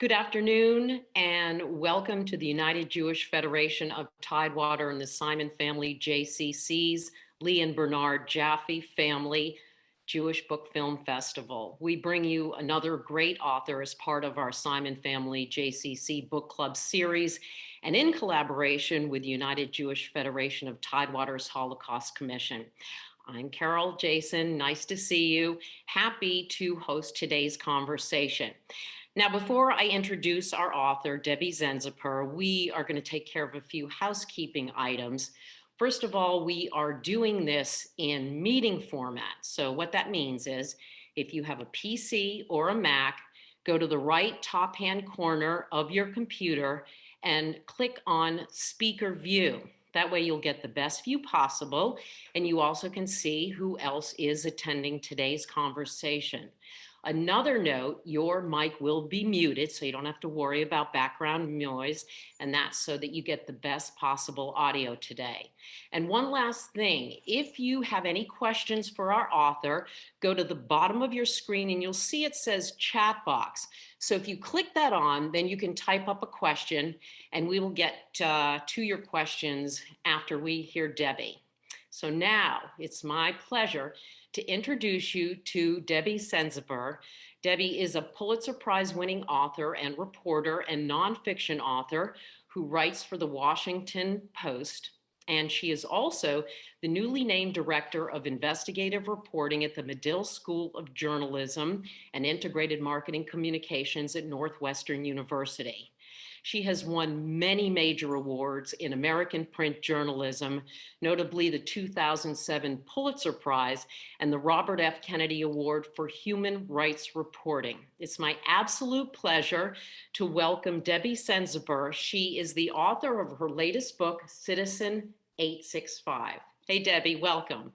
Good afternoon and welcome to the United Jewish Federation of Tidewater and the Simon Family JCC's Lee and Bernard Jaffe Family Jewish Book Film Festival. We bring you another great author as part of our Simon Family JCC Book Club series and in collaboration with United Jewish Federation of Tidewater's Holocaust Commission. I'm Carol Jason. Nice to see you. Happy to host today's conversation. Now, before I introduce our author, Debbie Cenziper, we are going to take care of a few housekeeping items. First of all, we are doing this in meeting format. So what that means is if you have a PC or a Mac, go to the right top hand corner of your computer and click on Speaker View. That way you'll get the best view possible, and you also can see who else is attending today's conversation. Another note, your mic will be muted, so you don't have to worry about background noise, and that's so that you get the best possible audio today. And one last thing, if you have any questions for our author, go to the bottom of your screen and you'll see it says chat box. So if you click that on, then you can type up a question and we will get to your questions after we hear Debbie. So now it's my pleasure to introduce you to Debbie Cenziper. Debbie is a Pulitzer Prize winning author and reporter and nonfiction author who writes for the Washington Post. And she is also the newly named Director of Investigative Reporting at the Medill School of Journalism and Integrated Marketing Communications at Northwestern University. She has won many major awards in American print journalism, notably the 2007 Pulitzer Prize and the Robert F. Kennedy Award for Human Rights Reporting. It's my absolute pleasure to welcome Debbie Cenziper. She is the author of her latest book, Citizen 865. Hey, Debbie, welcome.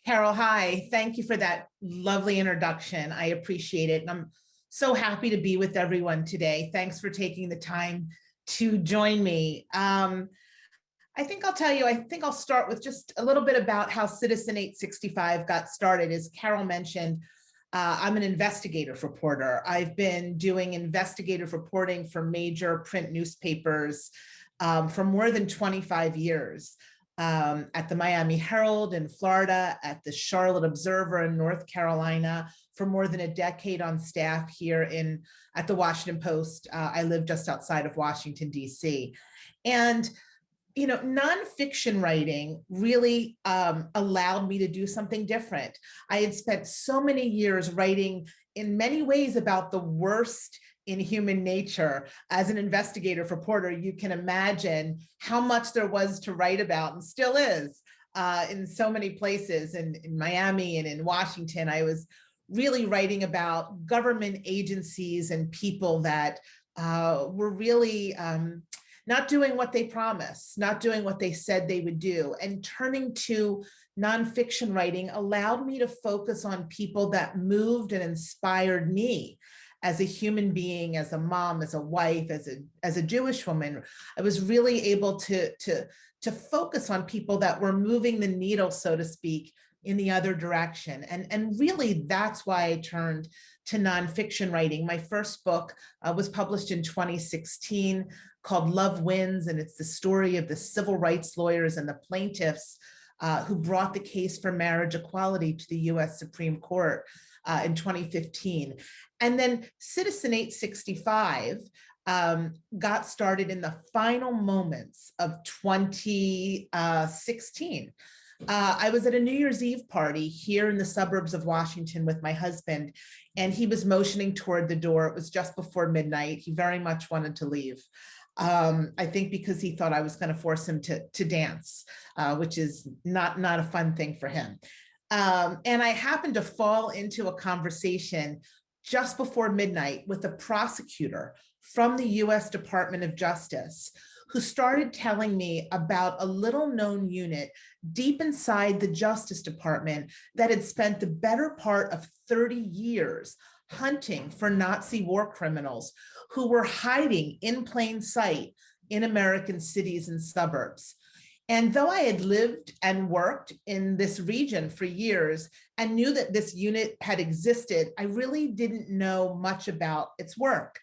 Carol, hi. Thank you for that lovely introduction. I appreciate it. And I'm so happy to be with everyone today. Thanks for taking the time to join me. I think I'll start with just a little bit about how Citizen 865 got started. As Carol mentioned, I'm an investigative reporter. I've been doing investigative reporting for major print newspapers for more than 25 years. At the Miami Herald in Florida, at the Charlotte Observer in North Carolina, for more than a decade on staff here at the Washington Post. I live just outside of Washington, D.C. And, nonfiction writing really allowed me to do something different. I had spent so many years writing in many ways about the worst in human nature. As an investigative reporter, you can imagine how much there was to write about and still is in so many places. In Miami and in Washington, I was really writing about government agencies and people that were really not doing what they promised, not doing what they said they would do. And turning to nonfiction writing allowed me to focus on people that moved and inspired me as a human being, as a mom, as a wife, as a Jewish woman. I was really able to focus on people that were moving the needle, so to speak, in the other direction. And really, that's why I turned to nonfiction writing. My first book was published in 2016 called Love Wins, and it's the story of the civil rights lawyers and the plaintiffs who brought the case for marriage equality to the US Supreme Court in 2015. And then Citizen 865 got started in the final moments of 2016. I was at a New Year's Eve party here in the suburbs of Washington with my husband, and he was motioning toward the door. It was just before midnight. He very much wanted to leave. I think because he thought I was going to force him to dance, which is not a fun thing for him. And I happened to fall into a conversation just before midnight with a prosecutor from the US Department of Justice who started telling me about a little known unit deep inside the Justice Department that had spent the better part of 30 years hunting for Nazi war criminals who were hiding in plain sight in American cities and suburbs. And though I had lived and worked in this region for years and knew that this unit had existed, I really didn't know much about its work.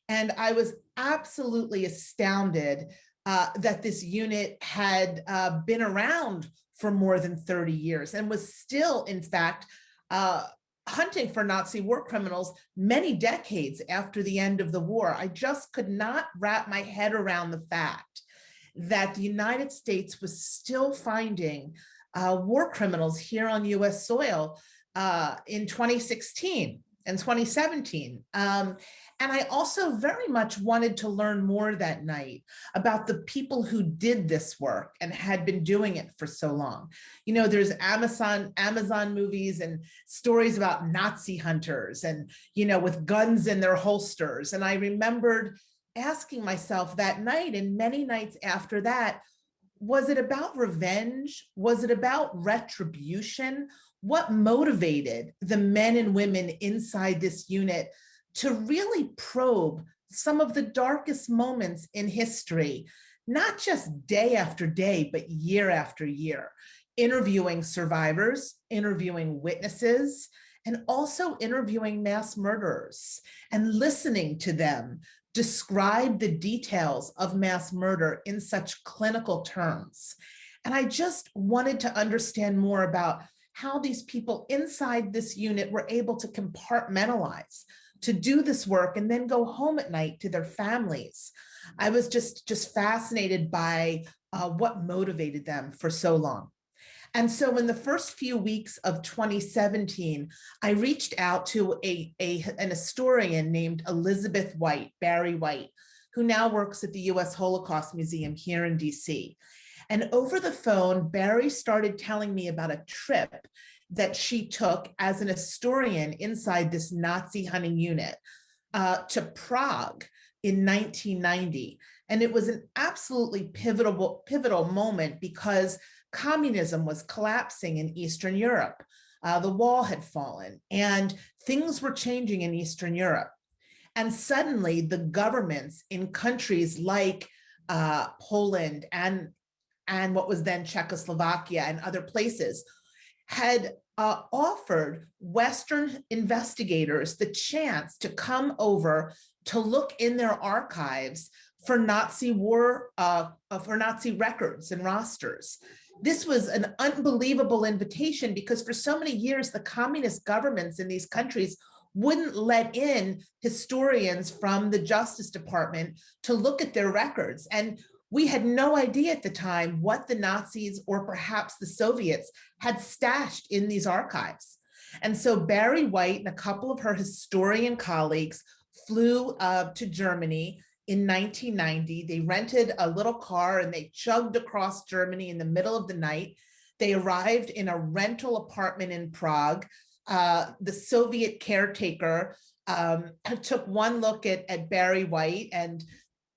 And I was absolutely astounded that this unit had been around for more than 30 years and was still, in fact, hunting for Nazi war criminals many decades after the end of the war. I just could not wrap my head around the fact that the United States was still finding war criminals here on US soil in 2016 and 2017. And I also very much wanted to learn more that night about the people who did this work and had been doing it for so long. You know, there's Amazon movies and stories about Nazi hunters and, you know, with guns in their holsters. And I remembered asking myself that night and many nights after that, was it about revenge? Was it about retribution? What motivated the men and women inside this unit to really probe some of the darkest moments in history, not just day after day, but year after year, interviewing survivors, interviewing witnesses, and also interviewing mass murderers and listening to them describe the details of mass murder in such clinical terms. And I just wanted to understand more about how these people inside this unit were able to compartmentalize, to do this work and then go home at night to their families. I was just fascinated by what motivated them for so long. And so in the first few weeks of 2017, I reached out to an historian named Elizabeth White, Barry White, who now works at the US Holocaust Museum here in DC. And over the phone, Barry started telling me about a trip that she took as an historian inside this Nazi hunting unit to Prague in 1990. And it was an absolutely pivotal moment because communism was collapsing in Eastern Europe. The wall had fallen and things were changing in Eastern Europe. And suddenly the governments in countries like Poland and what was then Czechoslovakia and other places had offered Western investigators the chance to come over to look in their archives for Nazi war, for Nazi records and rosters. This was an unbelievable invitation because for so many years, the communist governments in these countries wouldn't let in historians from the Justice Department to look at their records. And we had no idea at the time what the Nazis or perhaps the Soviets had stashed in these archives. And so Barry White and a couple of her historian colleagues flew to Germany in 1990. They rented a little car and they chugged across Germany in the middle of the night. They arrived in a rental apartment in Prague. The Soviet caretaker took one look at Barry White and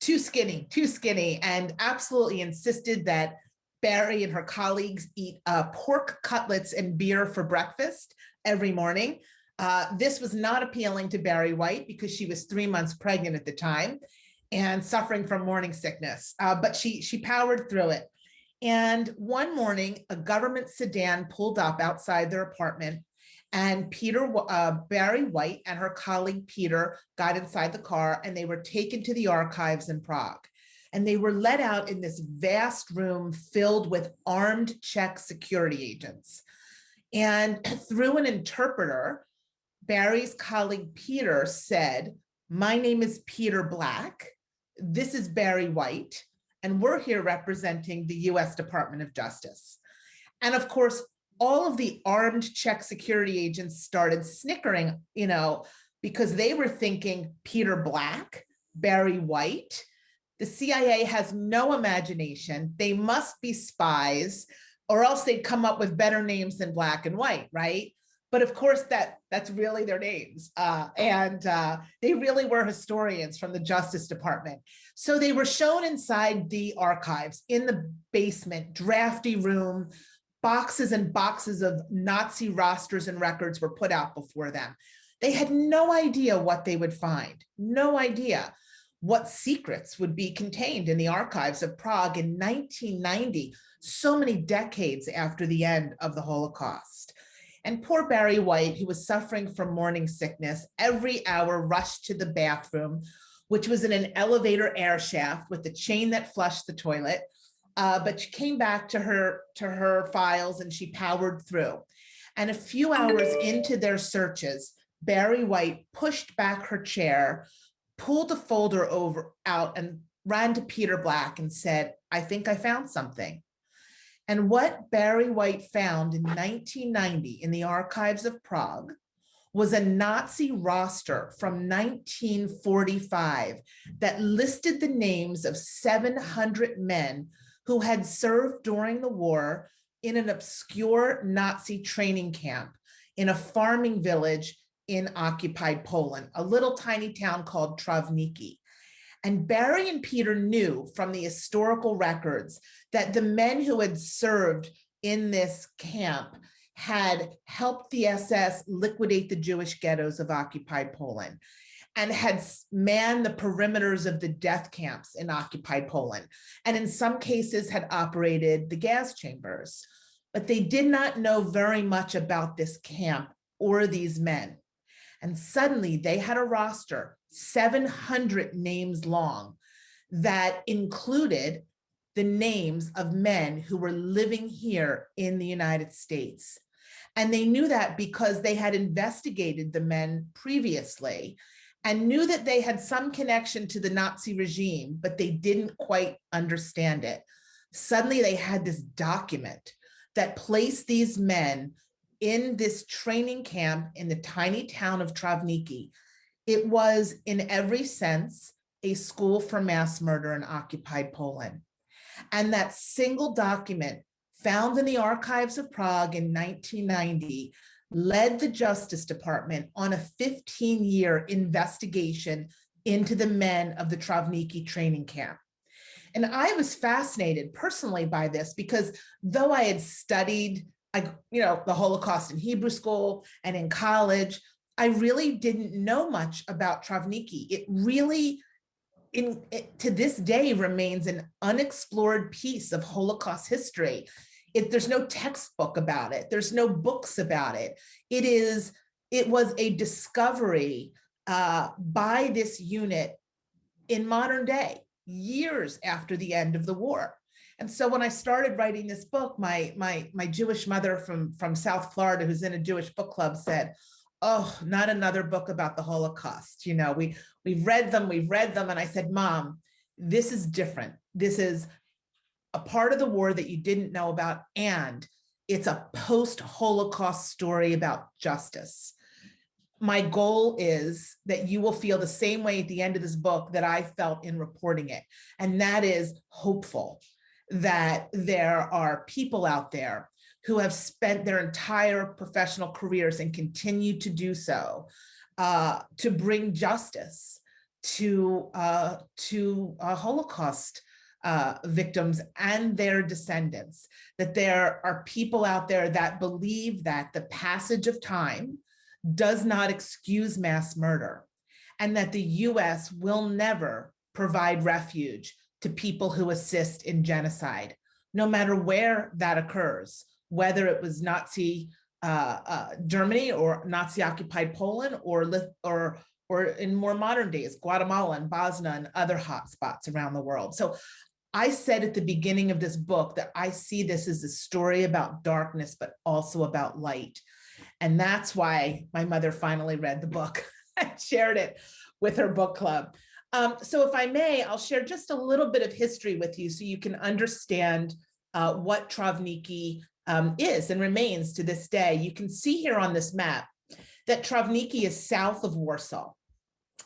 too skinny, and absolutely insisted that Barry and her colleagues eat pork cutlets and beer for breakfast every morning. This was not appealing to Barry White because she was 3 months pregnant at the time and suffering from morning sickness, but she powered through it. And one morning, a government sedan pulled up outside their apartment, and Barry White and her colleague Peter got inside the car and they were taken to the archives in Prague. And they were let out in this vast room filled with armed Czech security agents. And through an interpreter, Barry's colleague Peter said, "My name is Peter Black. This is Barry White, and we're here representing the US Department of Justice." And of course, all of the armed Czech security agents started snickering, because they were thinking Peter Black, Barry White. The CIA has no imagination. They must be spies, or else they'd come up with better names than Black and White, right? But of course, that's really their names. And they really were historians from the Justice Department. So they were shown inside the archives in the basement, drafty room. Boxes and boxes of Nazi rosters and records were put out before them. They had no idea what they would find, no idea. what secrets would be contained in the archives of Prague in 1990, so many decades after the end of the Holocaust. And poor Barry White, who was suffering from morning sickness, every hour rushed to the bathroom, which was in an elevator air shaft with the chain that flushed the toilet. But she came back to her files and she powered through. And a few hours into their searches, Barry White pushed back her chair, pulled a folder out and ran to Peter Black and said, "I think I found something." And what Barry White found in 1990 in the archives of Prague was a Nazi roster from 1945 that listed the names of 700 men who had served during the war in an obscure Nazi training camp in a farming village in occupied Poland, a little tiny town called Travniki. And Barry and Peter knew from the historical records that the men who had served in this camp had helped the SS liquidate the Jewish ghettos of occupied Poland and had manned the perimeters of the death camps in occupied Poland, and in some cases had operated the gas chambers. But they did not know very much about this camp or these men. And suddenly they had a roster, 700 names long, that included the names of men who were living here in the United States. And they knew that because they had investigated the men previously and knew that they had some connection to the Nazi regime, but they didn't quite understand it. Suddenly they had this document that placed these men in this training camp in the tiny town of Travniki. It was, in every sense, a school for mass murder in occupied Poland. And that single document found in the archives of Prague in 1990 led the Justice Department on a 15-year investigation into the men of the Travniki training camp. And I was fascinated personally by this because though I had studied the Holocaust in Hebrew school and in college, I really didn't know much about Travniki. It really, to this day, remains an unexplored piece of Holocaust history. There's no textbook about it. There's no books about it. It was a discovery by this unit in modern day, years after the end of the war. And so when I started writing this book, my Jewish mother from South Florida, who's in a Jewish book club, said, "Oh, not another book about the Holocaust. We've read them. And I said, "Mom, this is different. This is a part of the war that you didn't know about, and it's a post-Holocaust story about justice. My goal is that you will feel the same way at the end of this book that I felt in reporting it, and that is hopeful that there are people out there who have spent their entire professional careers and continue to do so to bring justice to Holocaust victims and their descendants, that there are people out there that believe that the passage of time does not excuse mass murder, and that the US will never provide refuge to people who assist in genocide, no matter where that occurs, whether it was Nazi Germany or Nazi occupied Poland or in more modern days, Guatemala and Bosnia and other hotspots around the world. So I said at the beginning of this book that I see this as a story about darkness, but also about light. And that's why my mother finally read the book and shared it with her book club. So if I may, I'll share just a little bit of history with you so you can understand what Travniki is and remains to this day. You can see here on this map that Travniki is south of Warsaw,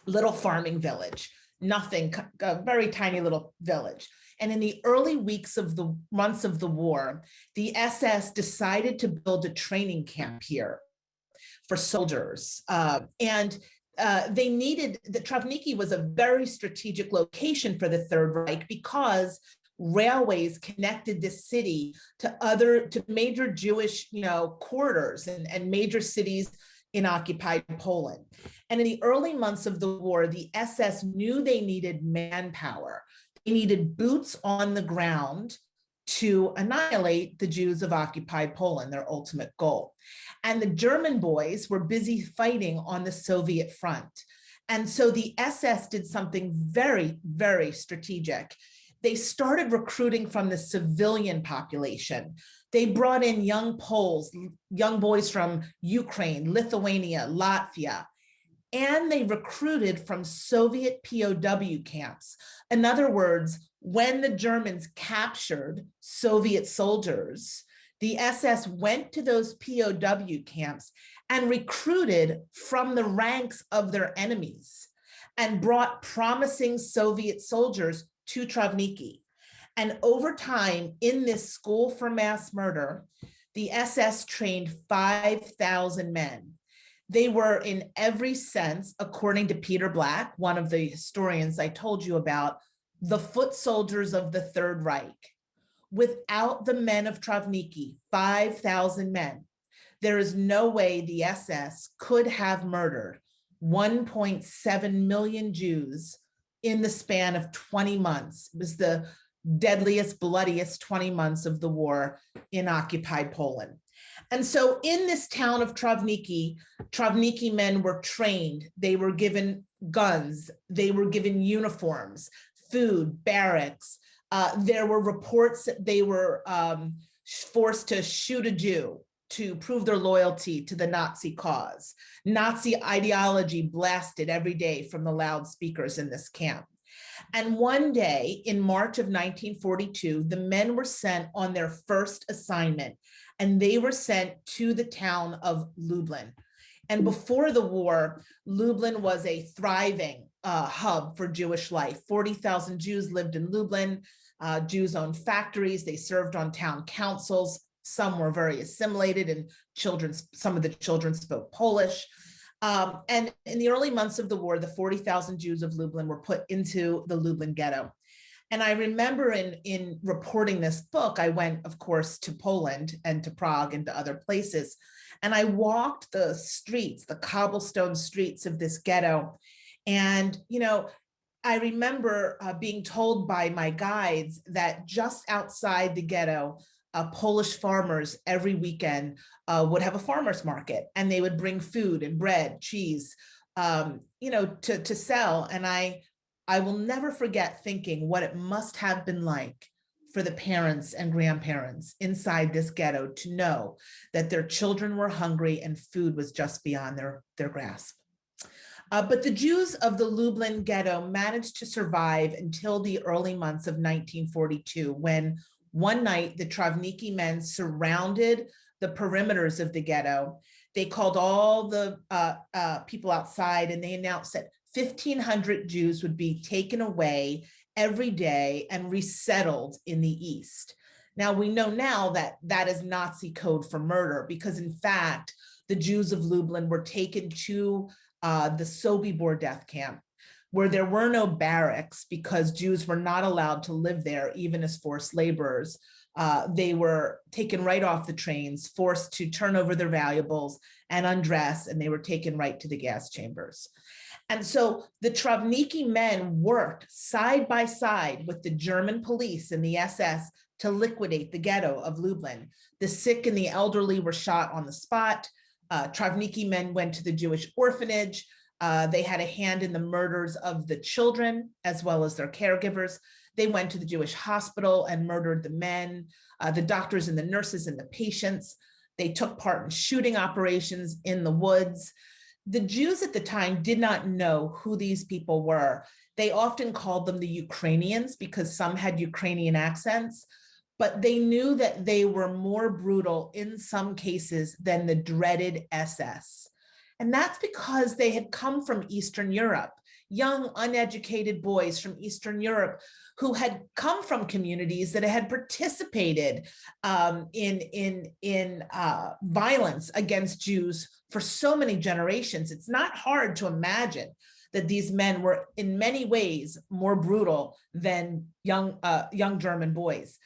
little farming village, nothing, a very tiny little village. And in the early months of the war, the SS decided to build a training camp here for soldiers. Travniki was a very strategic location for the Third Reich because railways connected this city to major Jewish corridors and major cities in occupied Poland. And in the early months of the war, the SS knew they needed manpower. They needed boots on the ground to annihilate the Jews of occupied Poland, their ultimate goal. And the German boys were busy fighting on the Soviet front. And so the SS did something very, very strategic. They started recruiting from the civilian population. They brought in young Poles, young boys from Ukraine, Lithuania, Latvia, and they recruited from Soviet POW camps. In other words, when the Germans captured Soviet soldiers, the SS went to those POW camps and recruited from the ranks of their enemies and brought promising Soviet soldiers to Travniki. And over time, in this school for mass murder, the SS trained 5,000 men. They were, in every sense, according to Peter Black, one of the historians I told you about, the foot soldiers of the Third Reich. Without the men of Travniki, 5,000 men, there is no way the SS could have murdered 1.7 million Jews in the span of 20 months. It was the deadliest, bloodiest 20 months of the war in occupied Poland. And so in this town of Travniki, Travniki men were trained. They were given guns. They were given uniforms, food, barracks. There were reports that they were forced to shoot a Jew to prove their loyalty to the Nazi cause. Nazi ideology blasted every day from the loudspeakers in this camp. And one day in March of 1942, the men were sent on their first assignment, and they were sent to the town of Lublin. And before the war, Lublin was a thriving hub for Jewish life. 40,000 Jews lived in Lublin. Jews owned factories. They served on town councils. Some were very assimilated, and some of the children spoke Polish. And in the early months of the war, the 40,000 Jews of Lublin were put into the Lublin ghetto. And I remember in reporting this book, I went, of course, to Poland and to Prague and to other places. And I walked the streets, the cobblestone streets of this ghetto. And, I remember being told by my guides that just outside the ghetto, Polish farmers every weekend would have a farmer's market, and they would bring food and bread, cheese, to sell. And I will never forget thinking what it must have been like for the parents and grandparents inside this ghetto to know that their children were hungry and food was just beyond their grasp. But the Jews of the Lublin ghetto managed to survive until the early months of 1942, when one night the Travniki men surrounded the perimeters of the ghetto. They called all the people outside, and they announced that 1,500 Jews would be taken away every day and resettled in the East. Now, we know now that that is Nazi code for murder, because in fact, the Jews of Lublin were taken to the Sobibor death camp, where there were no barracks because Jews were not allowed to live there, even as forced laborers. They were taken right off the trains, forced to turn over their valuables and undress, and they were taken right to the gas chambers. And so the Travniki men worked side by side with the German police and the SS to liquidate the ghetto of Lublin. The sick and the elderly were shot on the spot. Travniki men went to the Jewish orphanage. They had a hand in the murders of the children as well as their caregivers. They went to the Jewish hospital and murdered the men, the doctors and the nurses and the patients. They took part in shooting operations in the woods. The Jews at the time did not know who these people were. They often called them the Ukrainians because some had Ukrainian accents, but they knew that they were more brutal in some cases than the dreaded SS. And that's because they had come from Eastern Europe, young, uneducated boys from Eastern Europe who had come from communities that had participated in violence against Jews for so many generations. It's not hard to imagine that these men were in many ways more brutal than young German boys.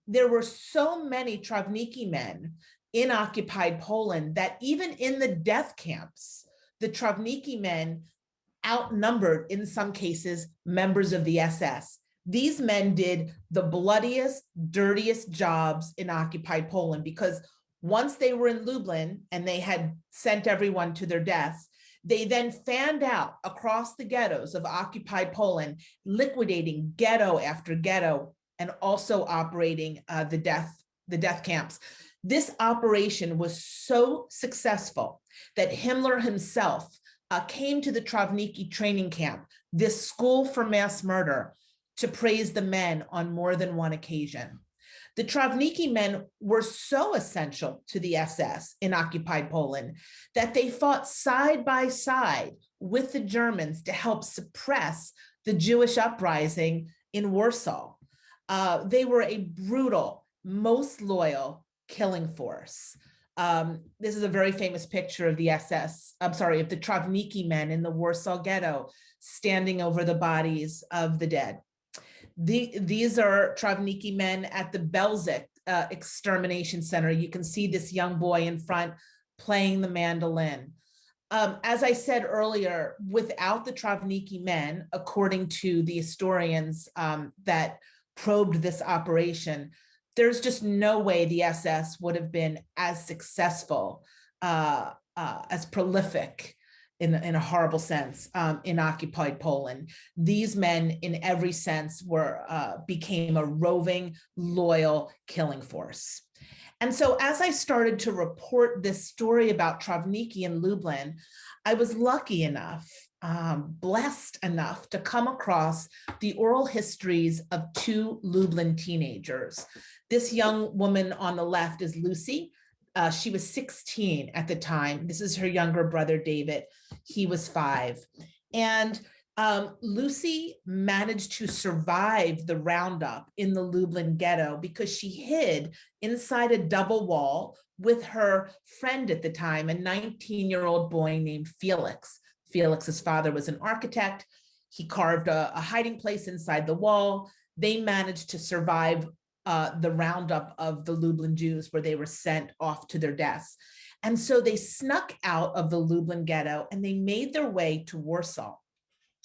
There were so many Travniki men in occupied Poland that even in the death camps, the Travniki men outnumbered, in some cases, members of the SS. These men did the bloodiest, dirtiest jobs in occupied Poland because once they were in Lublin and they had sent everyone to their deaths, they then fanned out across the ghettos of occupied Poland, liquidating ghetto after ghetto and also operating the death camps. This operation was so successful that Himmler himself came to the Travniki training camp, this school for mass murder, to praise the men on more than one occasion. The Travniki men were so essential to the SS in occupied Poland that they fought side by side with the Germans to help suppress the Jewish uprising in Warsaw. They were a brutal, most loyal killing force. This is a very famous picture of the of the Travniki men in the Warsaw Ghetto standing over the bodies of the dead. These are Travniki men at the Belzec extermination center. You can see this young boy in front playing the mandolin. As I said earlier, without the Travniki men, according to the historians that probed this operation, there's just no way the SS would have been as successful, as prolific, in a horrible sense, in occupied Poland. These men, in every sense, became a roving, loyal killing force. And so as I started to report this story about Travniki in Lublin, I was lucky enough, blessed enough to come across the oral histories of two Lublin teenagers. This young woman on the left is Lucy. She was 16 at the time. This is her younger brother, David. He was 5. And Lucy managed to survive the roundup in the Lublin ghetto because she hid inside a double wall with her friend at the time, a 19-year-old boy named Felix. Felix's father was an architect. He carved a hiding place inside the wall. They managed to survive the roundup of the Lublin Jews, where they were sent off to their deaths. And so they snuck out of the Lublin ghetto and they made their way to Warsaw,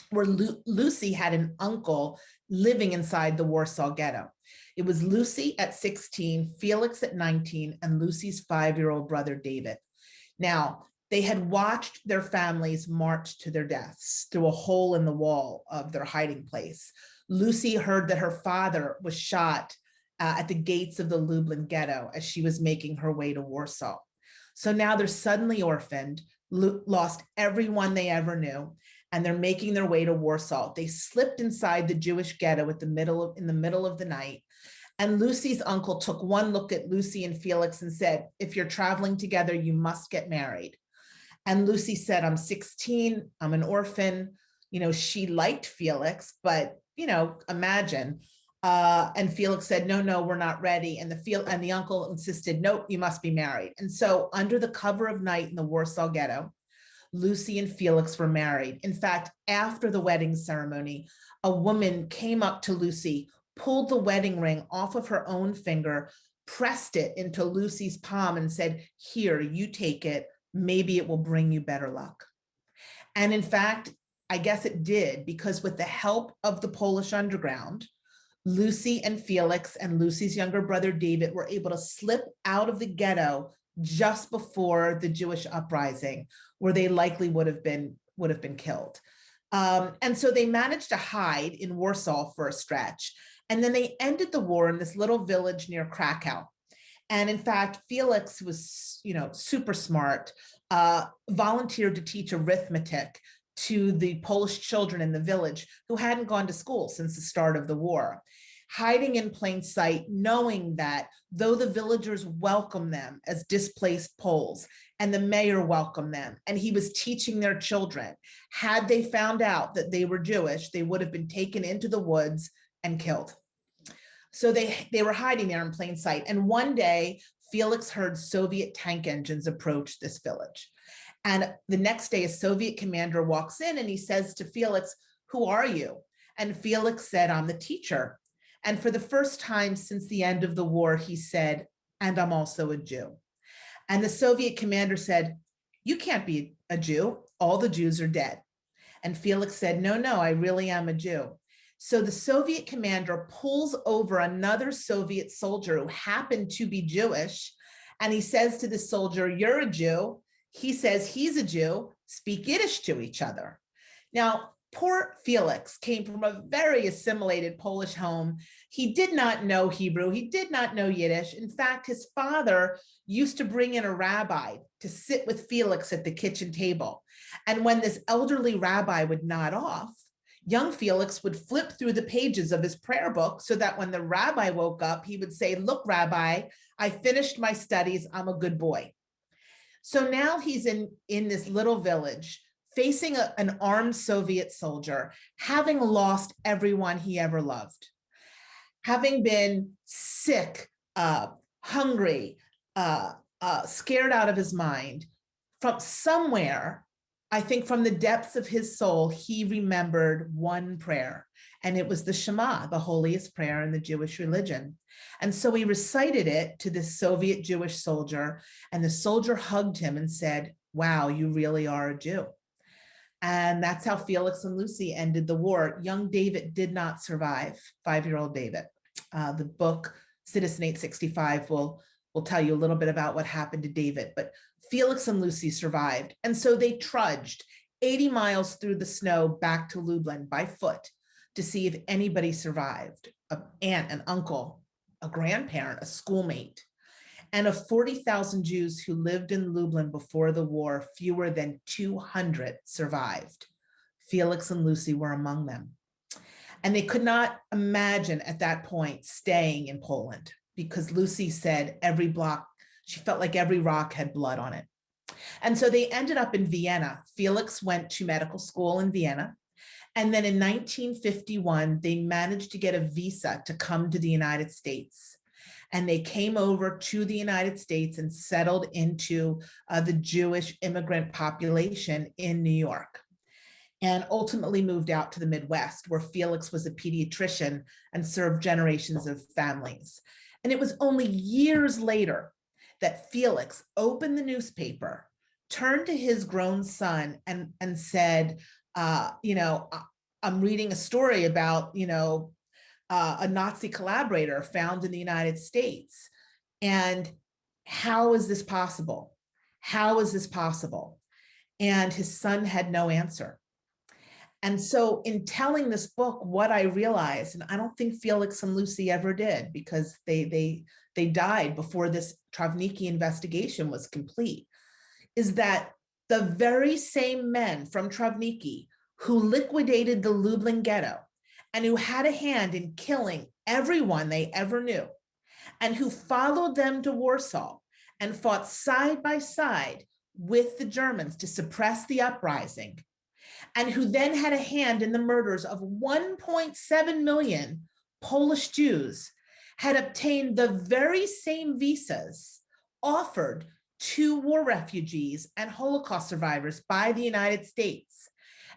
where Lucy had an uncle living inside the Warsaw ghetto. It was Lucy at 16, Felix at 19, and Lucy's 5-year-old brother, David. Now, they had watched their families march to their deaths through a hole in the wall of their hiding place. Lucy heard that her father was shot at the gates of the Lublin ghetto as she was making her way to Warsaw. So now they're suddenly orphaned, lost everyone they ever knew, and they're making their way to Warsaw. They slipped inside the Jewish ghetto in the middle of the night. And Lucy's uncle took one look at Lucy and Felix and said, "If you're traveling together, you must get married." And Lucy said, "I'm 16, I'm an orphan." She liked Felix, but imagine. And Felix said, no, we're not ready. And the uncle insisted, "Nope, you must be married." And so under the cover of night in the Warsaw ghetto, Lucy and Felix were married. In fact, after the wedding ceremony, a woman came up to Lucy, pulled the wedding ring off of her own finger, pressed it into Lucy's palm and said, "Here, you take it. Maybe it will bring you better luck." And in fact, I guess it did, because with the help of the Polish underground, Lucy and Felix and Lucy's younger brother, David, were able to slip out of the ghetto just before the Jewish uprising, where they likely would have been killed. And so they managed to hide in Warsaw for a stretch. And then they ended the war in this little village near Krakow. And in fact, Felix was, super smart, volunteered to teach arithmetic to the Polish children in the village who hadn't gone to school since the start of the war, hiding in plain sight, knowing that though the villagers welcomed them as displaced Poles and the mayor welcomed them, and he was teaching their children, had they found out that they were Jewish, they would have been taken into the woods and killed. So they were hiding there in plain sight. And one day, Felix heard Soviet tank engines approach this village. And the next day, a Soviet commander walks in and he says to Felix, "Who are you?" And Felix said, "I'm the teacher." And for the first time since the end of the war, he said, "And I'm also a Jew." And the Soviet commander said, "You can't be a Jew. All the Jews are dead." And Felix said, "No, no, I really am a Jew." So the Soviet commander pulls over another Soviet soldier who happened to be Jewish. And he says to the soldier, "You're a Jew." He says he's a Jew. Speak Yiddish to each other. Now, poor Felix came from a very assimilated Polish home. He did not know Hebrew. He did not know Yiddish. In fact, his father used to bring in a rabbi to sit with Felix at the kitchen table. And when this elderly rabbi would nod off, young Felix would flip through the pages of his prayer book so that when the rabbi woke up, he would say, "Look, Rabbi, I finished my studies. I'm a good boy." So now he's in this little village facing an armed Soviet soldier, having lost everyone he ever loved, having been sick, hungry, scared out of his mind. From somewhere, I think from the depths of his soul, he remembered one prayer, and it was the Shema, the holiest prayer in the Jewish religion. And so he recited it to this Soviet Jewish soldier, and the soldier hugged him and said, "Wow, you really are a Jew." And that's how Felix and Lucy ended the war. Young David did not survive, 5-year-old David. The book Citizen 865 will tell you a little bit about what happened to David, but Felix and Lucy survived. And so they trudged 80 miles through the snow back to Lublin by foot to see if anybody survived, an aunt, an uncle, a grandparent, a schoolmate. And of 40,000 Jews who lived in Lublin before the war, fewer than 200 survived. Felix and Lucy were among them. And they could not imagine at that point staying in Poland, because Lucy said every block, she felt like every rock had blood on it. And so they ended up in Vienna. Felix went to medical school in Vienna. And then in 1951, they managed to get a visa to come to the United States. And they came over to the United States and settled into the Jewish immigrant population in New York, and ultimately moved out to the Midwest, where Felix was a pediatrician and served generations of families. And it was only years later that Felix opened the newspaper, turned to his grown son and said, I'm reading a story about, a Nazi collaborator found in the United States. And how is this possible? How is this possible? And his son had no answer. And so in telling this book, what I realized, and I don't think Felix and Lucy ever did, because they died before this Travnicki investigation was complete, is that the very same men from Travnicki who liquidated the Lublin ghetto and who had a hand in killing everyone they ever knew, and who followed them to Warsaw and fought side by side with the Germans to suppress the uprising, and who then had a hand in the murders of 1.7 million Polish Jews, had obtained the very same visas offered to war refugees and Holocaust survivors by the United States,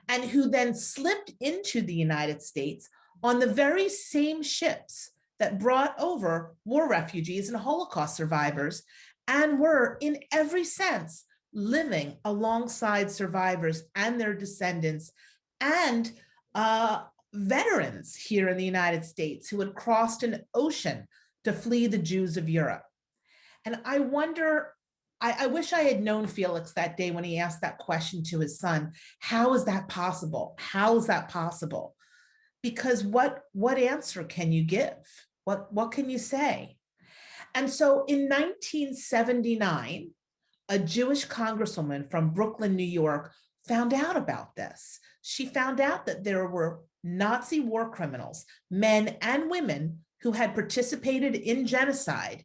and who then slipped into the United States on the very same ships that brought over war refugees and Holocaust survivors, and were, in every sense, living alongside survivors and their descendants and veterans here in the United States who had crossed an ocean to flee the Jews of Europe. And I wonder, I wish I had known Felix that day when he asked that question to his son. How is that possible? How is that possible? Because what answer can you give? What can you say? And so in 1979, a Jewish congresswoman from Brooklyn, New York, found out about this. She found out that there were Nazi war criminals, men and women, who had participated in genocide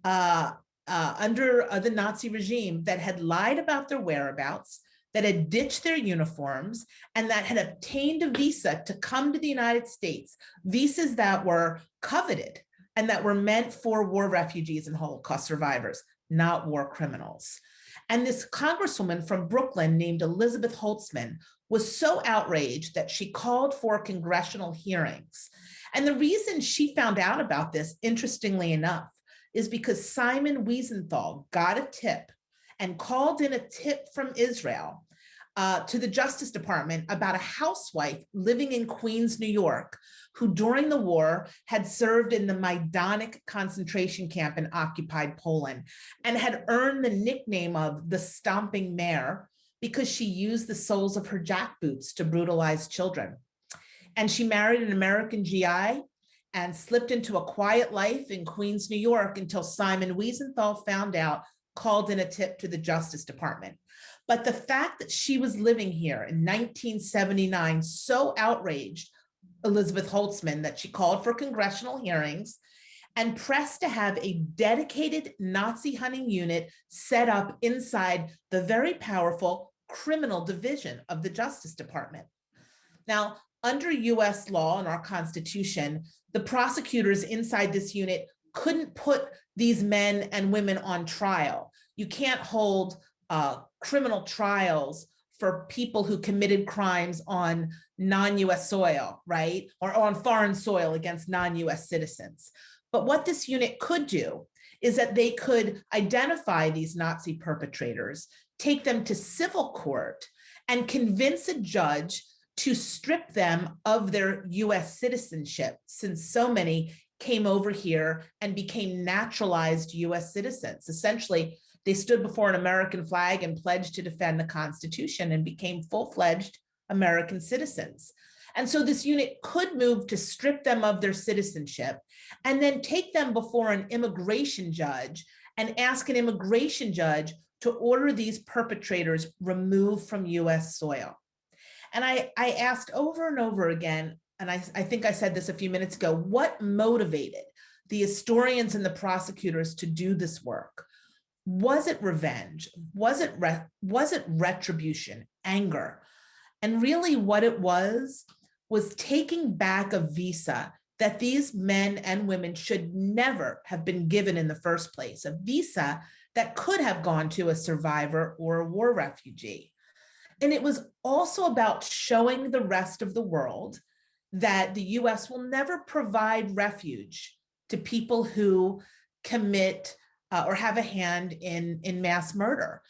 under the Nazi regime, that had lied about their whereabouts, that had ditched their uniforms, and that had obtained a visa to come to the United States, visas that were coveted and that were meant for war refugees and Holocaust survivors, not war criminals. And this congresswoman from Brooklyn named Elizabeth Holtzman was so outraged that she called for congressional hearings. And the reason she found out about this, interestingly enough, is because Simon Wiesenthal got a tip and called in a tip from Israel to the Justice Department about a housewife living in Queens, New York, who during the war had served in the Majdanek concentration camp in occupied Poland and had earned the nickname of the Stomping Mare because she used the soles of her jackboots to brutalize children. And she married an American GI and slipped into a quiet life in Queens, New York until Simon Wiesenthal found out, called in a tip to the Justice Department. But the fact that she was living here in 1979 so outraged Elizabeth Holtzman that she called for congressional hearings and pressed to have a dedicated Nazi hunting unit set up inside the very powerful criminal division of the Justice Department. Now, under US law and our Constitution, the prosecutors inside this unit couldn't put these men and women on trial. You can't hold criminal trials for people who committed crimes on non-US soil, right? Or on foreign soil against non-US citizens. But what this unit could do is that they could identify these Nazi perpetrators, take them to civil court, and convince a judge to strip them of their US citizenship, since so many came over here and became naturalized US citizens. Essentially, they stood before an American flag and pledged to defend the Constitution and became full-fledged American citizens. And so this unit could move to strip them of their citizenship and then take them before an immigration judge and ask an immigration judge to order these perpetrators removed from US soil. And I asked over and over again, and I think I said this a few minutes ago, what motivated the historians and the prosecutors to do this work? Was it revenge? Was it retribution, anger? And really what it was taking back a visa that these men and women should never have been given in the first place, a visa that could have gone to a survivor or a war refugee. And it was also about showing the rest of the world that the US will never provide refuge to people who commit or have a hand in mass murder.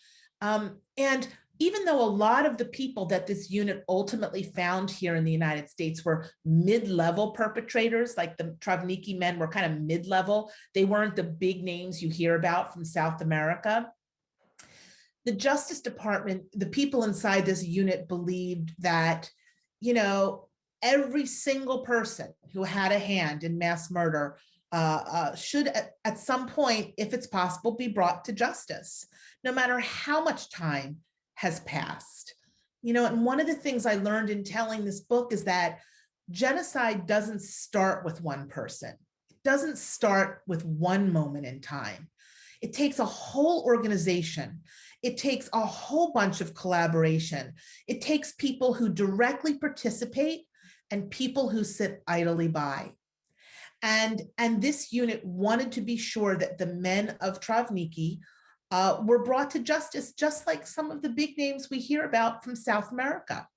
And even though a lot of the people that this unit ultimately found here in the United States were mid-level perpetrators, like the Travniki men were kind of mid-level, they weren't the big names you hear about from South America. The Justice Department, the people inside this unit believed that, you know, every single person who had a hand in mass murder should at some point, if it's possible, be brought to justice, no matter how much time has passed. You know, and one of the things I learned in telling this book is that genocide doesn't start with one person. It doesn't start with one moment in time. It takes a whole organization. It takes a whole bunch of collaboration. It takes people who directly participate and people who sit idly by. And this unit wanted to be sure that the men of Travniki were brought to justice, just like some of the big names we hear about from South America.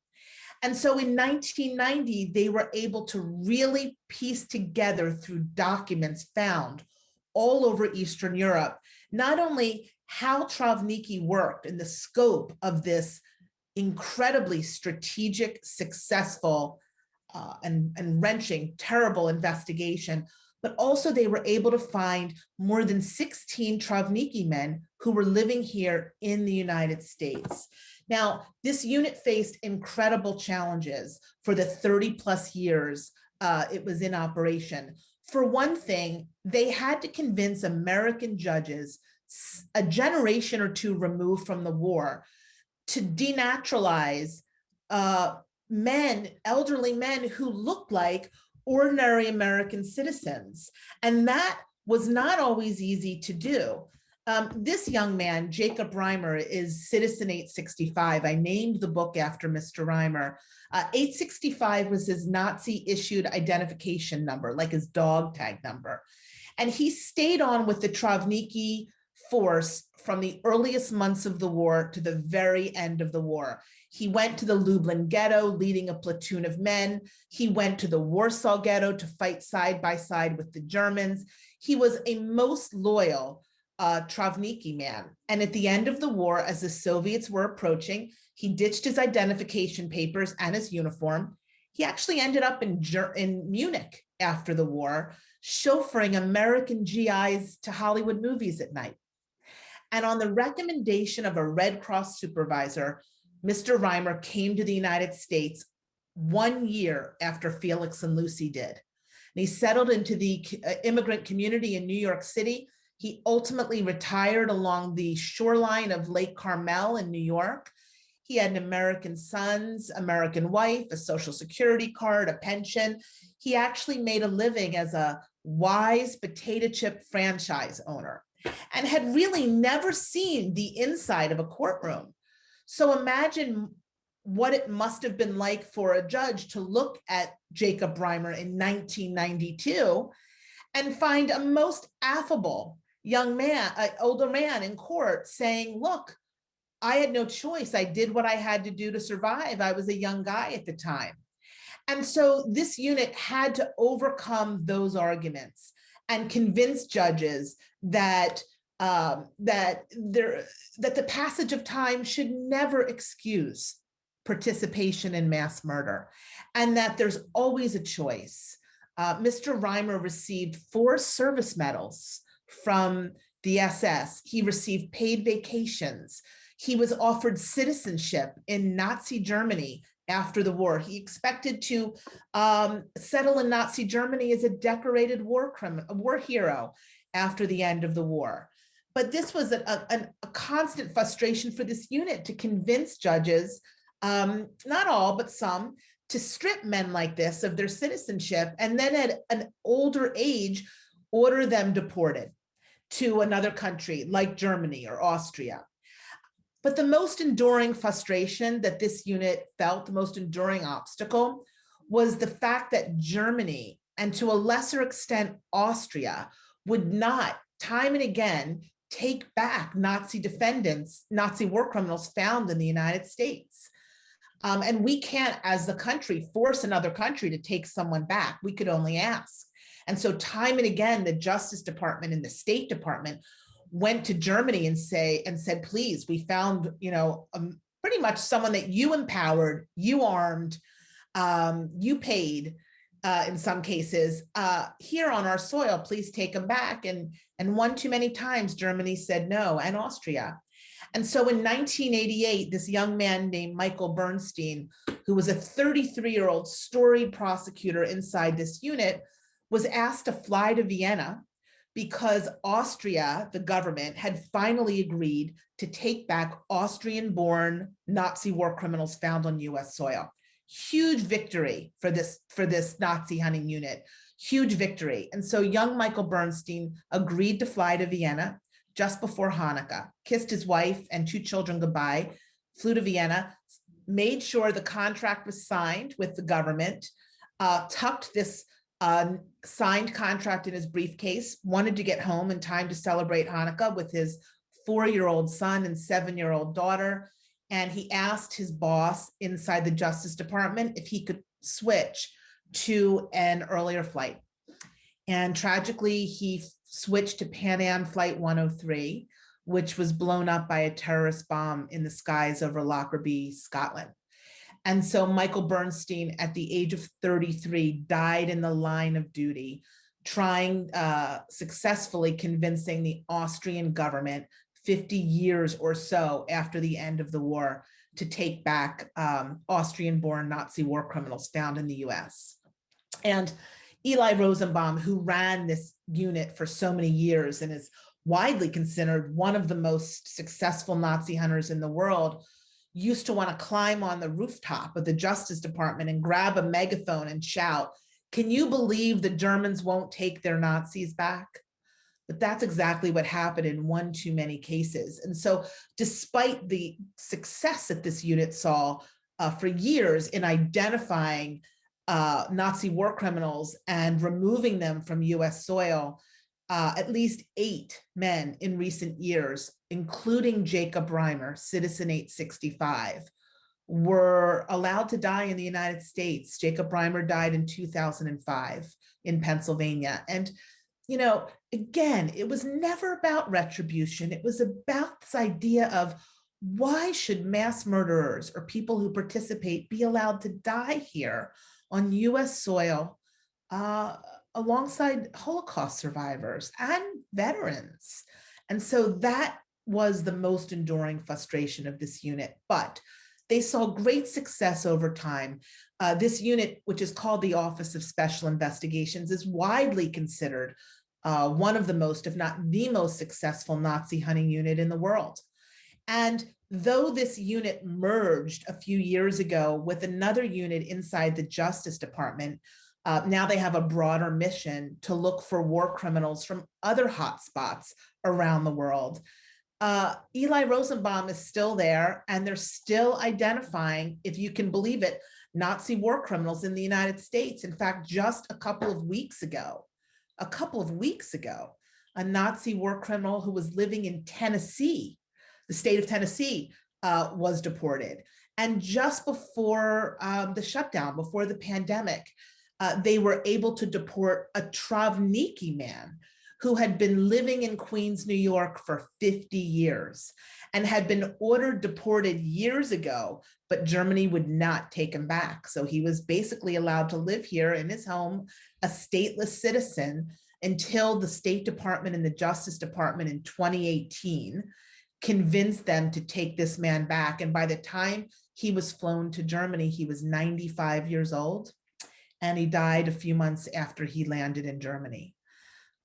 And so in 1990, they were able to really piece together through documents found all over Eastern Europe, not only how Travniki worked and the scope of this incredibly strategic, successful, and wrenching, terrible investigation, but also they were able to find more than 16 Travniki men who were living here in the United States. Now, this unit faced incredible challenges for the 30 plus years it was in operation. For one thing, they had to convince American judges a generation or two removed from the war to denaturalize men, elderly men who looked like ordinary American citizens. And that was not always easy to do. This young man, Jacob Reimer, is Citizen 865. I named the book after Mr. Reimer. 865 was his Nazi-issued identification number, like his dog tag number. And he stayed on with the Travniki force from the earliest months of the war to the very end of the war. He went to the Lublin ghetto, leading a platoon of men. He went to the Warsaw ghetto to fight side by side with the Germans. He was a most loyal Travniki man. And at the end of the war, as the Soviets were approaching, he ditched his identification papers and his uniform. He actually ended up in Munich after the war, chauffeuring American GIs to Hollywood movies at night. And on the recommendation of a Red Cross supervisor, Mr. Reimer came to the United States 1 year after Felix and Lucy did. And he settled into the immigrant community in New York City. He ultimately retired along the shoreline of Lake Carmel in New York. He had an American sons, American wife, a Social Security card, a pension. He actually made a living as a wise potato chip franchise owner and had really never seen the inside of a courtroom. So imagine what it must have been like for a judge to look at Jacob Reimer in 1992 and find a most affable young man, an older man in court saying, look, I had no choice. I did what I had to do to survive. I was a young guy at the time. And so this unit had to overcome those arguments and convince judges that that the passage of time should never excuse participation in mass murder, and that there's always a choice. Mr. Reimer received 4 service medals from the SS. He received paid vacations. He was offered citizenship in Nazi Germany after the war. He expected to settle in Nazi Germany as a decorated war hero after the end of the war. But this was a constant frustration for this unit to convince judges, not all, but some, to strip men like this of their citizenship, and then at an older age, order them deported to another country like Germany or Austria. But the most enduring frustration that this unit felt, the most enduring obstacle, was the fact that Germany, and to a lesser extent Austria, would not, time and again, take back Nazi defendants, Nazi war criminals found in the United States. And we can't, as the country, force another country to take someone back. We could only ask. And so time and again, the Justice Department and the State Department went to Germany and said, please, we found, pretty much someone that you empowered, you armed, you paid, in some cases, here on our soil, please take them back. And one too many times, Germany said no, and Austria. And so in 1988, this young man named Michael Bernstein, who was a 33-year-old storied prosecutor inside this unit, was asked to fly to Vienna because Austria, the government, had finally agreed to take back Austrian-born Nazi war criminals found on US soil. Huge victory for this Nazi hunting unit, huge victory. And so young Michael Bernstein agreed to fly to Vienna just before Hanukkah, kissed his wife and 2 children goodbye, flew to Vienna, made sure the contract was signed with the government, tucked this signed contract in his briefcase, wanted to get home in time to celebrate Hanukkah with his 4-year-old son and 7-year-old daughter. And he asked his boss inside the Justice Department if he could switch to an earlier flight. And tragically, he switched to Pan Am Flight 103, which was blown up by a terrorist bomb in the skies over Lockerbie, Scotland. And so Michael Bernstein, at the age of 33, died in the line of duty, trying successfully convincing the Austrian government 50 years or so after the end of the war to take back Austrian-born Nazi war criminals found in the US. And Eli Rosenbaum, who ran this unit for so many years and is widely considered one of the most successful Nazi hunters in the world, used to want to climb on the rooftop of the Justice Department and grab a megaphone and shout, "Can you believe the Germans won't take their Nazis back?" But that's exactly what happened in one too many cases. And so despite the success that this unit saw for years in identifying Nazi war criminals and removing them from US soil, At least 8 men in recent years, including Jacob Reimer, Citizen 865, were allowed to die in the United States. Jacob Reimer died in 2005 in Pennsylvania. And, again, it was never about retribution. It was about this idea of, why should mass murderers or people who participate be allowed to die here on US soil, alongside Holocaust survivors and veterans? And so that was the most enduring frustration of this unit. But they saw great success over time. This unit, which is called the Office of Special Investigations, is widely considered one of the most, if not the most successful Nazi hunting unit in the world. And though this unit merged a few years ago with another unit inside the Justice Department, now they have a broader mission to look for war criminals from other hotspots around the world. Eli Rosenbaum is still there, and they're still identifying, if you can believe it, Nazi war criminals in the United States. In fact, just a couple of weeks ago, a Nazi war criminal who was living in Tennessee, the state of Tennessee, was deported. And just before the shutdown, before the pandemic, they were able to deport a Travniki man who had been living in Queens, New York for 50 years and had been ordered deported years ago, but Germany would not take him back. So he was basically allowed to live here in his home, a stateless citizen, until the State Department and the Justice Department in 2018 convinced them to take this man back. And by the time he was flown to Germany, he was 95 years old, and he died a few months after he landed in Germany.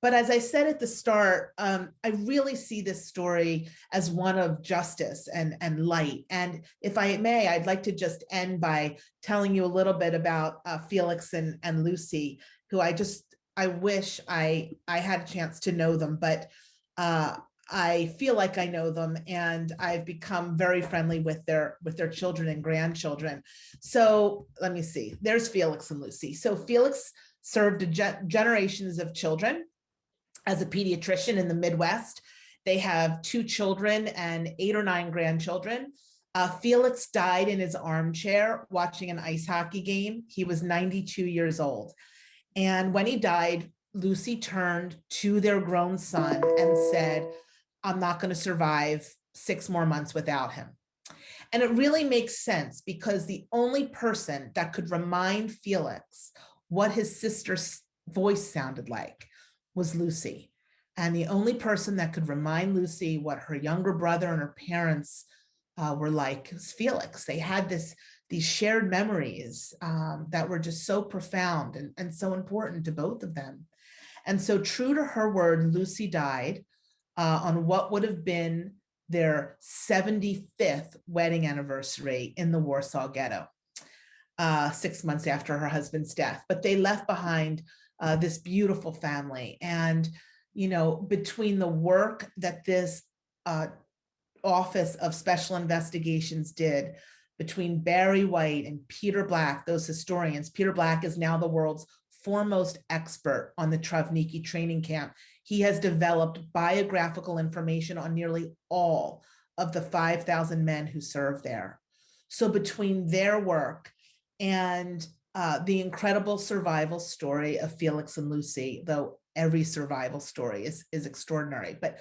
But as I said at the start, I really see this story as one of justice and light. And if I may, I'd like to just end by telling you a little bit about Felix and Lucy, who I wish I had a chance to know them, but I feel like I know them, and I've become very friendly with their children and grandchildren. So let me see, there's Felix and Lucy. So Felix served generations of children as a pediatrician in the Midwest. They have 2 children and 8 or 9 grandchildren. Felix died in his armchair watching an ice hockey game. He was 92 years old. And when he died, Lucy turned to their grown son and said, "I'm not going to survive 6 more months without him." And it really makes sense, because the only person that could remind Felix what his sister's voice sounded like was Lucy. And the only person that could remind Lucy what her younger brother and her parents were like was Felix. They had these shared memories that were just so profound and so important to both of them. And so, true to her word, Lucy died on what would have been their 75th wedding anniversary in the Warsaw Ghetto, 6 months after her husband's death. But they left behind this beautiful family. And, between the work that this Office of Special Investigations did, between Barry White and Peter Black, those historians. Peter Black is now the world's foremost expert on the Travniki training camp. He has developed biographical information on nearly all of the 5,000 men who served there. So between their work and the incredible survival story of Felix and Lucy, though every survival story is extraordinary, but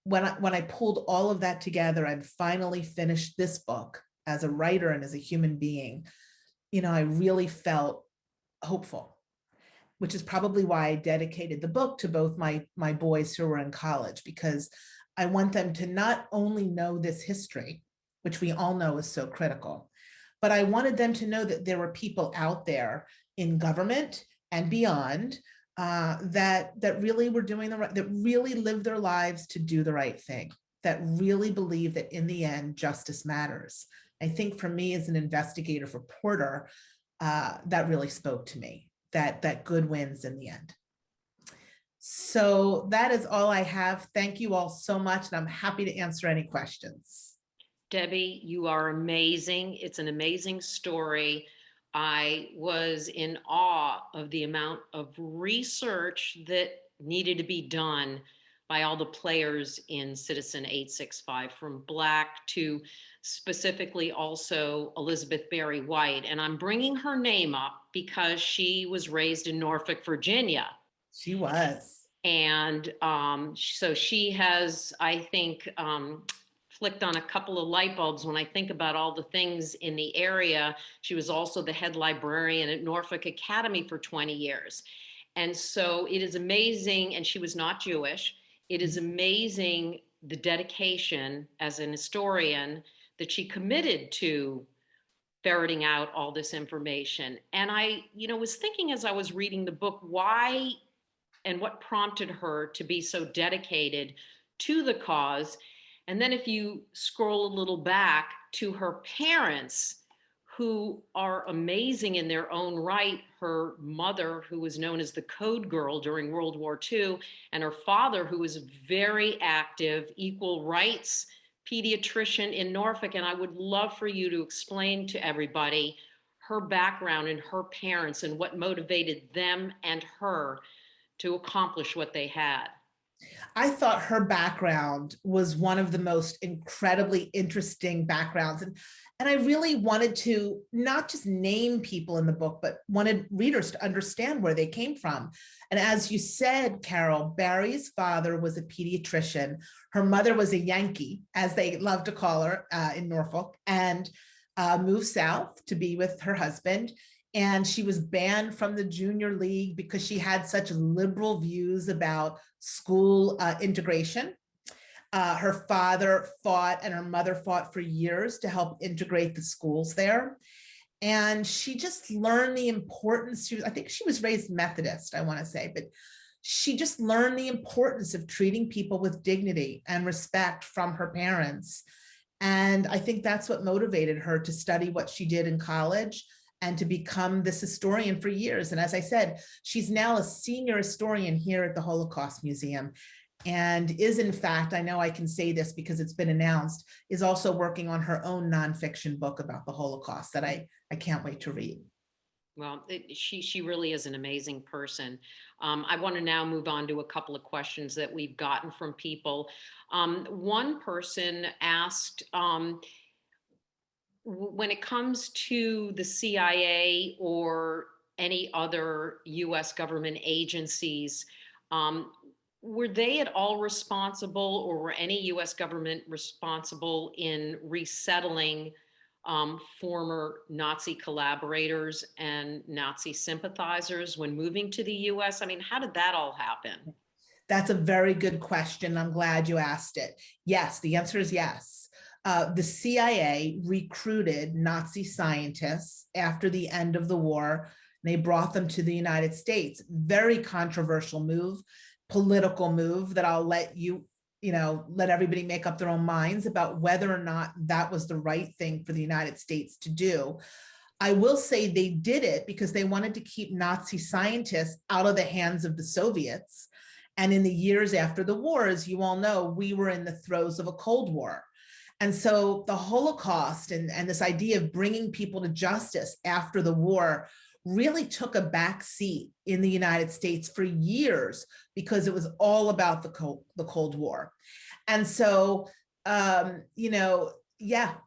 when I pulled all of that together and finally finished this book as a writer and as a human being, I really felt hopeful, which is probably why I dedicated the book to both my boys who were in college, because I want them to not only know this history, which we all know is so critical, but I wanted them to know that there were people out there in government and beyond that really were doing the right, that really lived their lives to do the right thing, that really believe that in the end, justice matters. I think for me as an investigative reporter, that really spoke to me, that good wins in the end. So that is all I have. Thank you all so much, and I'm happy to answer any questions. Debbie, you are amazing. It's an amazing story. I was in awe of the amount of research that needed to be done by all the players in Citizen 865, from Black to specifically also Elizabeth Barry White. And I'm bringing her name up because she was raised in Norfolk, Virginia. She was. And so she has, I think, flicked on a couple of light bulbs when I think about all the things in the area. She was also the head librarian at Norfolk Academy for 20 years. And so it is amazing, and she was not Jewish. It is amazing the dedication as an historian that she committed to ferreting out all this information. And I, was thinking as I was reading the book, why and what prompted her to be so dedicated to the cause. And then if you scroll a little back to her parents, who are amazing in their own right. Her mother, who was known as the Code Girl during World War II, and her father, who was a very active equal rights pediatrician in Norfolk. And I would love for you to explain to everybody her background and her parents and what motivated them and her to accomplish what they had. I thought her background was one of the most incredibly interesting backgrounds. And I really wanted to not just name people in the book, but wanted readers to understand where they came from. And as you said, Carol, Barry's father was a pediatrician. Her mother was a Yankee, as they love to call her in Norfolk, and moved south to be with her husband. And she was banned from the junior league because she had such liberal views about school integration. Her father fought and her mother fought for years to help integrate the schools there. And she just learned the importance. I think she was raised Methodist, I want to say, but she just learned the importance of treating people with dignity and respect from her parents. And I think that's what motivated her to study what she did in college and to become this historian for years. And as I said, she's now a senior historian here at the Holocaust Museum, and is, in fact, I know I can say this because it's been announced, is also working on her own nonfiction book about the Holocaust that I can't wait to read. Well, she really is an amazing person. I want to now move on to a couple of questions that we've gotten from people. One person asked, when it comes to the CIA or any other US government agencies, were they at all responsible, or were any US government responsible in resettling former Nazi collaborators and Nazi sympathizers when moving to the US? I mean, how did that all happen? That's a very good question. I'm glad you asked it. Yes, the answer is yes. The CIA recruited Nazi scientists after the end of the war. They brought them to the United States. Very controversial move, political move that I'll let let everybody make up their own minds about whether or not that was the right thing for the United States to do. I will say they did it because they wanted to keep Nazi scientists out of the hands of the Soviets. And in the years after the war, as you all know, we were in the throes of a Cold War. And so the Holocaust and this idea of bringing people to justice after the war really took a back seat in the United States for years because it was all about the Cold War. And so, yeah,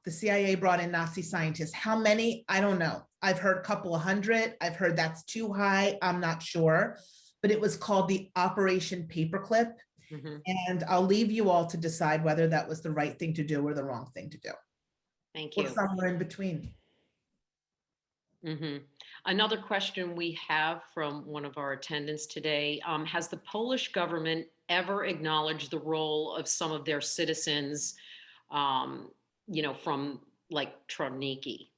the CIA brought in Nazi scientists. How many? I don't know. I've heard a couple of hundred. I've heard that's too high. I'm not sure. But it was called the Operation Paperclip. Mm-hmm. And I'll leave you all to decide whether that was the right thing to do or the wrong thing to do. Thank you. Or somewhere in between. Mm-hmm. Another question we have from one of our attendants today, has the Polish government ever acknowledged the role of some of their citizens, from like Trodniki?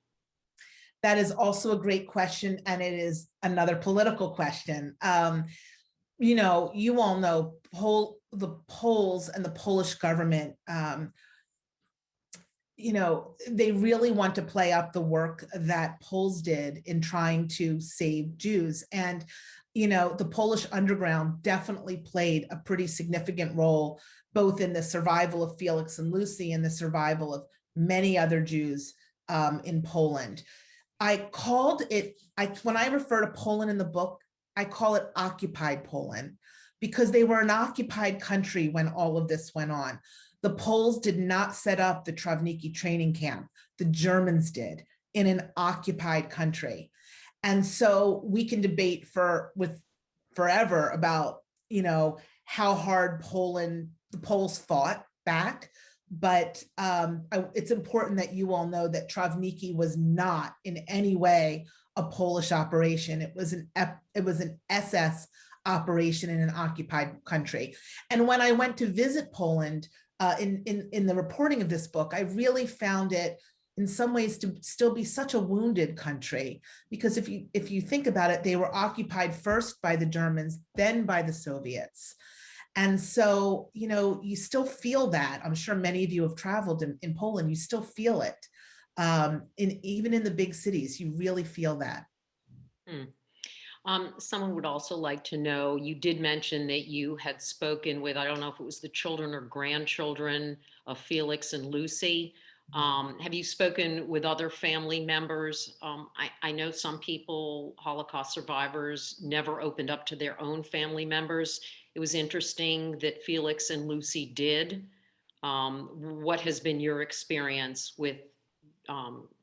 That is also a great question, and it is another political question. You all know the Poles and the Polish government, they really want to play up the work that Poles did in trying to save Jews. And, the Polish underground definitely played a pretty significant role, both in the survival of Felix and Lucy and the survival of many other Jews in Poland. When I refer to Poland in the book, I call it occupied Poland, because they were an occupied country when all of this went on. The Poles did not set up the Travniki training camp. The Germans did in an occupied country. And so we can debate forever about, how hard the Poles fought back. But it's important that you all know that Travniki was not in any way a Polish operation. It was an SS operation in an occupied country. And when I went to visit Poland in the reporting of this book, I really found it in some ways to still be such a wounded country, because if you think about it, they were occupied first by the Germans, then by the Soviets. And so, you still feel that. I'm sure many of you have traveled in Poland, you still feel it. Even in the big cities, you really feel that. Someone would also like to know, you did mention that you had spoken with, I don't know if it was the children or grandchildren of Felix and Lucy. Have you spoken with other family members? I know some people, Holocaust survivors, never opened up to their own family members. It was interesting that Felix and Lucy did. What has been your experience with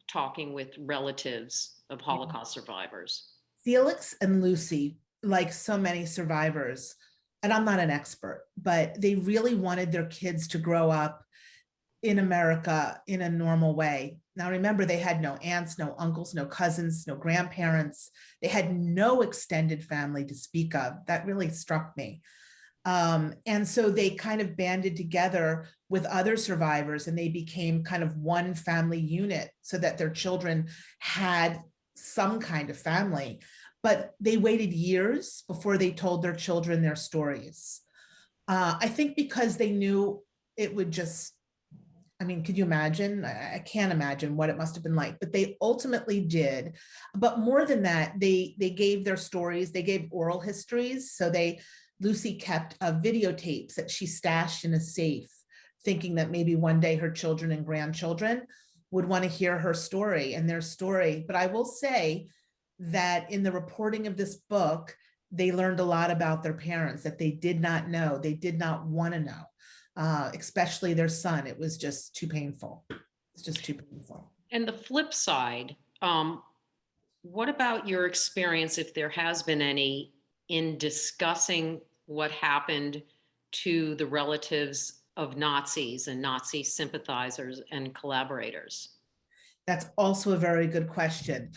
talking with relatives of Holocaust survivors? Felix and Lucy, like so many survivors, and I'm not an expert, but they really wanted their kids to grow up in America in a normal way. Now, remember, they had no aunts, no uncles, no cousins, no grandparents. They had no extended family to speak of. That really struck me. And so they kind of banded together with other survivors, and they became kind of one family unit so that their children had some kind of family. But they waited years before they told their children their stories. I think because they knew it would just, could you imagine? I can't imagine what it must have been like, but they ultimately did. But more than that, they gave their stories, they gave oral histories. So Lucy kept videotapes that she stashed in a safe, thinking that maybe one day her children and grandchildren would want to hear her story and their story. But I will say that in the reporting of this book, they learned a lot about their parents that they did not know, they did not want to know, especially their son. It was just too painful. It's just too painful. And the flip side, what about your experience, if there has been any, in discussing what happened to the relatives of Nazis and Nazi sympathizers and collaborators? That's also a very good question.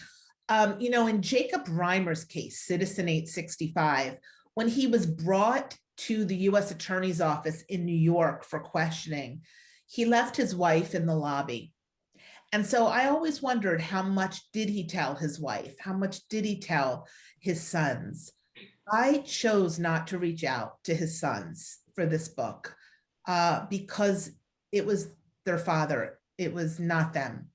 In Jacob Reimer's case, Citizen 865, when he was brought to the US Attorney's Office in New York for questioning, he left his wife in the lobby. And so I always wondered, how much did he tell his wife? How much did he tell his sons? I chose not to reach out to his sons for this book because it was their father. It was not them.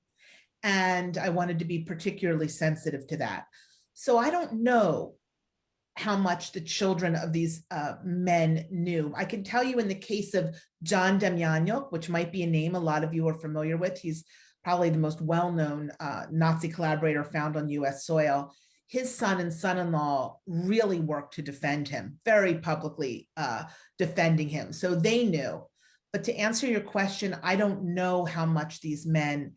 And I wanted to be particularly sensitive to that. So I don't know how much the children of these men knew. I can tell you in the case of John Demjanjuk, which might be a name a lot of you are familiar with. He's probably the most well-known Nazi collaborator found on US soil. His son and son-in-law really worked to defend him, very publicly defending him. So they knew. But to answer your question, I don't know how much these men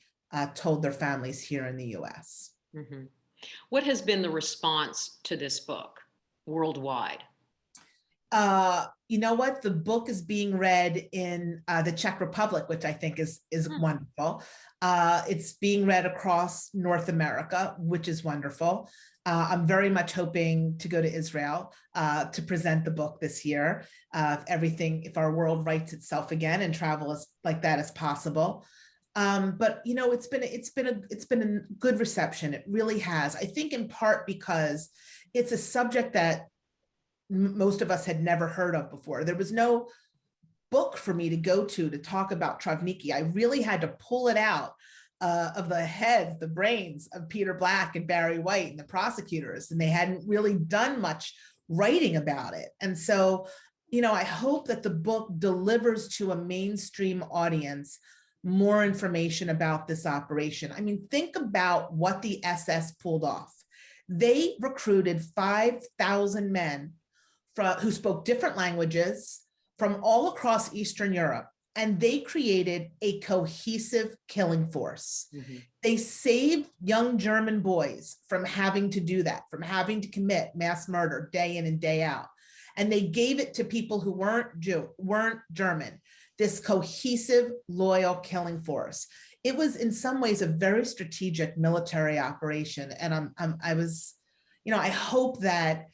told their families here in the US. Mm-hmm. What has been the response to this book worldwide? You know what? The book is being read in the Czech Republic, which I think is wonderful. It's being read across North America, which is wonderful. I'm very much hoping to go to Israel to present the book this year. If our world rights itself again and travel like that as possible. But it's been a good reception. It really has. I think in part because it's a subject that most of us had never heard of before. There was no book for me to go to talk about Travniki. I really had to pull it out of the heads, the brains of Peter Black and Barry White and the prosecutors, and they hadn't really done much writing about it. And so, I hope that the book delivers to a mainstream audience more information about this operation. Think about what the SS pulled off. They recruited 5,000 men who spoke different languages from all across Eastern Europe. And they created a cohesive killing force. Mm-hmm. They saved young German boys from having to do that, from having to commit mass murder day in and day out. And they gave it to people who weren't German, this cohesive, loyal killing force. It was in some ways a very strategic military operation. And I hope that,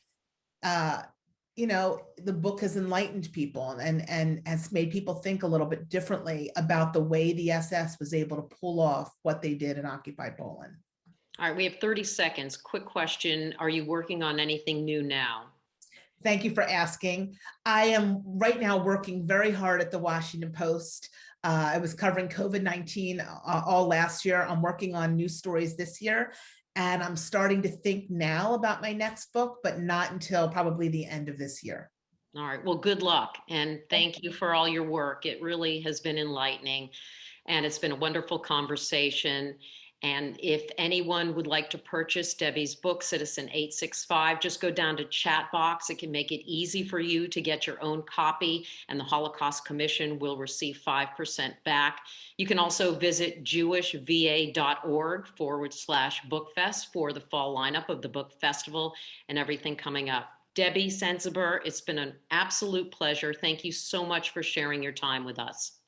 the book has enlightened people and has made people think a little bit differently about the way the SS was able to pull off what they did in occupied Poland. All right, we have 30 seconds. Quick question. Are you working on anything new now? Thank you for asking. I am right now working very hard at the Washington Post. I was covering COVID-19 all last year. I'm working on news stories this year. And I'm starting to think now about my next book, but not until probably the end of this year. All right. Well, good luck. And thank you for all your work. It really has been enlightening. And it's been a wonderful conversation. And if anyone would like to purchase Debbie's book, Citizen 865, just go down to chat box. It can make it easy for you to get your own copy, and the Holocaust Commission will receive 5% back. You can also visit jewishva.org/bookfest for the fall lineup of the book festival and everything coming up. Debbie Cenziper, it's been an absolute pleasure. Thank you so much for sharing your time with us.